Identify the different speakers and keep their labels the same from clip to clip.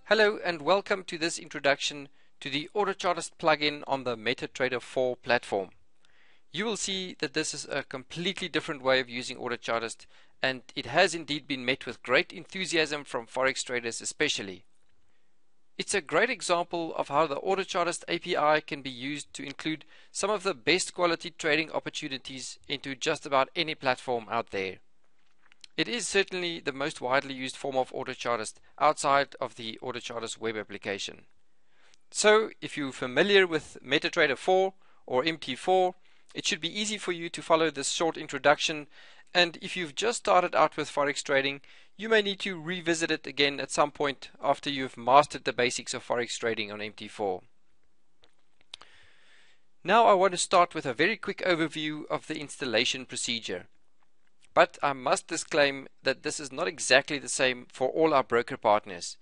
Speaker 1: Hello and welcome to this introduction to the Autochartist plugin on the MetaTrader 4 platform. You will see that this is a completely different way of using Autochartist, and it has indeed been met with great enthusiasm from Forex traders especially. It's a great example of how the Autochartist API can be used to include some of the best quality trading opportunities into just about any platform out there. It is certainly the most widely used form of Autochartist outside of the Autochartist web application. So if you're familiar with MetaTrader 4 or MT4, it should be easy for you to follow this short introduction, and if you've just started out with Forex trading, you may need to revisit it again at some point after you've mastered the basics of Forex trading on MT4. Now I want to start with a very quick overview of the installation procedure. But I must disclaim that this is not exactly the same for all our broker partners.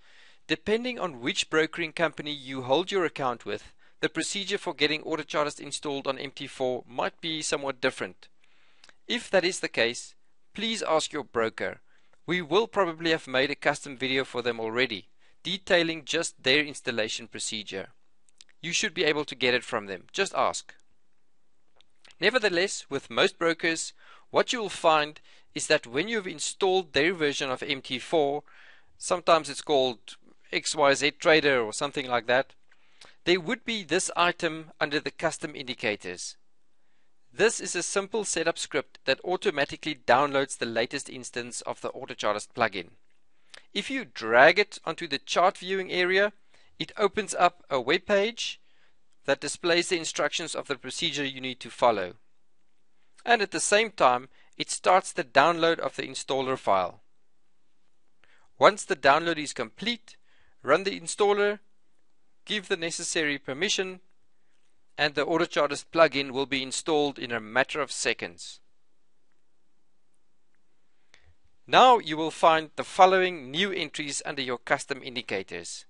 Speaker 1: Depending on which brokering company you hold your account with, the procedure for getting Autochartist installed on MT4 might be somewhat different. If that is the case, please ask your broker. We will probably have made a custom video for them already, detailing just their installation procedure. You should be able to get it from them. Just ask. Nevertheless, with most brokers, what you will find is that when you've installed their version of MT4, sometimes it's called XYZ Trader or something like that, there would be this item under the custom indicators. This is a simple setup script that automatically downloads the latest instance of the Autochartist plugin. If you drag it onto the chart viewing area, it opens up a web page that displays the instructions of the procedure you need to follow. And at the same time, it starts the download of the installer file. Once the download is complete, run the installer, give the necessary permission, and the Autochartist plugin will be installed in a matter of seconds. Now you will find the following new entries under your custom indicators.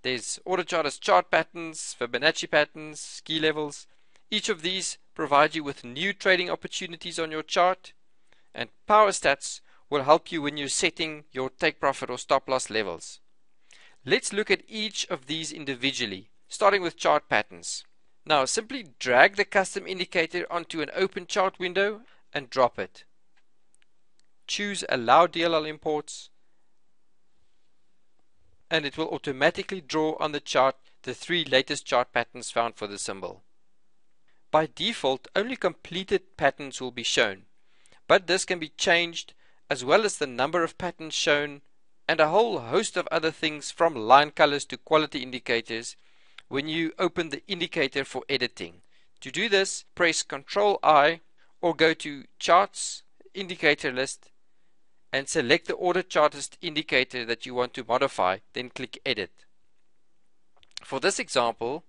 Speaker 1: There's Autochartist chart patterns, Fibonacci patterns, key levels. Each of these provide you with new trading opportunities on your chart, and Power Stats will help you when you're setting your take profit or stop loss levels. Let's look at each of these individually, starting with chart patterns. Now simply drag the custom indicator onto an open chart window and drop it. Choose Allow DLL Imports, and it will automatically draw on the chart the three latest chart patterns found for the symbol. By default, only completed patterns will be shown, but this can be changed, as well as the number of patterns shown and a whole host of other things from line colors to quality indicators when you open the indicator for editing. To do this, press Ctrl I or go to Charts, Indicator List, and select the Autochartist indicator that you want to modify, then click Edit. For this example,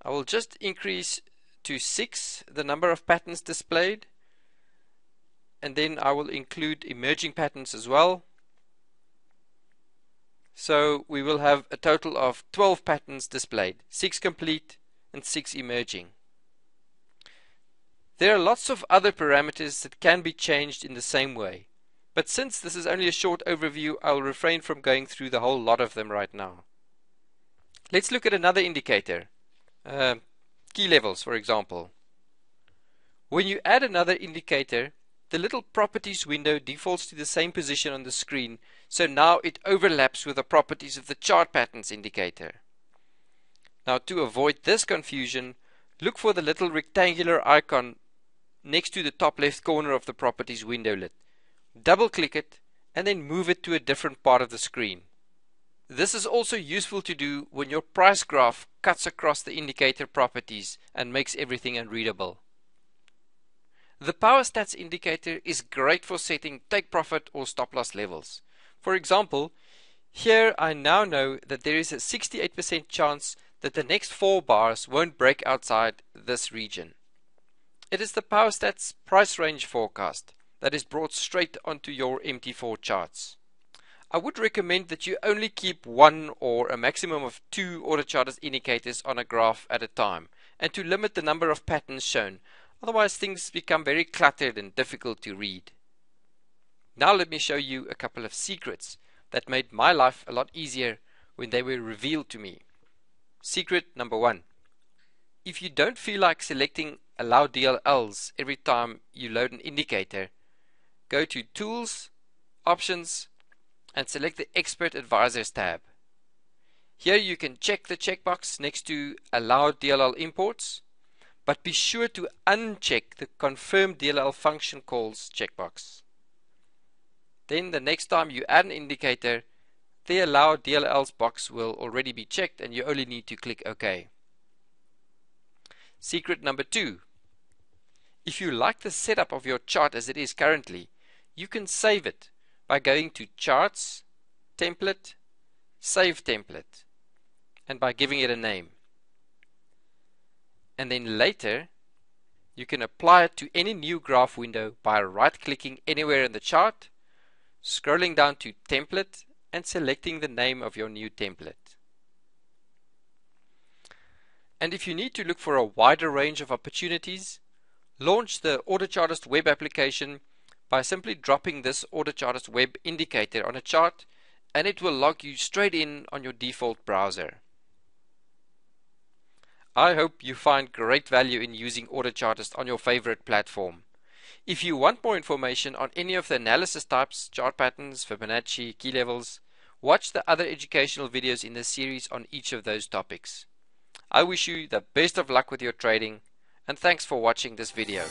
Speaker 1: I will just increase to 6 the number of patterns displayed, and then I will include emerging patterns as well. So we will have a total of 12 patterns displayed, 6 complete and 6 emerging. There are lots of other parameters that can be changed in the same way, but since this is only a short overview, I'll refrain from going through the whole lot of them right now. Let's look at another indicator. Key levels, for example. When you add another indicator, the little properties window defaults to the same position on the screen, so now it overlaps with the properties of the chart patterns indicator. Now to avoid this confusion, look for the little rectangular icon next to the top left corner of the properties windowlet. Double click it and then move it to a different part of the screen. This is also useful to do when your price graph cuts across the indicator properties and makes everything unreadable. The Power Stats indicator is great for setting take profit or stop loss levels. For example, here I now know that there is a 68% chance that the next 4 bars won't break outside this region. It is the Power Stats price range forecast that is brought straight onto your MT4 charts. I would recommend that you only keep 1 or a maximum of 2 Autochartist indicators on a graph at a time, and to limit the number of patterns shown, otherwise things become very cluttered and difficult to read. Now let me show you a couple of secrets that made my life a lot easier when they were revealed to me. Secret number 1. If you don't feel like selecting Allow DLLs every time you load an indicator, go to Tools, Options, and select the Expert Advisors tab. Here you can check the checkbox next to Allow DLL Imports, but be sure to uncheck the Confirm DLL Function Calls checkbox. Then the next time you add an indicator, the Allow DLLs box will already be checked and you only need to click OK. Secret number 2. If you like the setup of your chart as it is currently, you can save it by going to Charts, Template, Save Template, and by giving it a name. And then later, you can apply it to any new graph window by right-clicking anywhere in the chart, scrolling down to Template, and selecting the name of your new template. And if you need to look for a wider range of opportunities, launch the Autochartist web application by simply dropping this Autochartist web indicator on a chart, and it will log you straight in on your default browser. I hope you find great value in using Autochartist on your favorite platform. If you want more information on any of the analysis types, chart patterns, Fibonacci, key levels, watch the other educational videos in this series on each of those topics. I wish you the best of luck with your trading, and thanks for watching this video.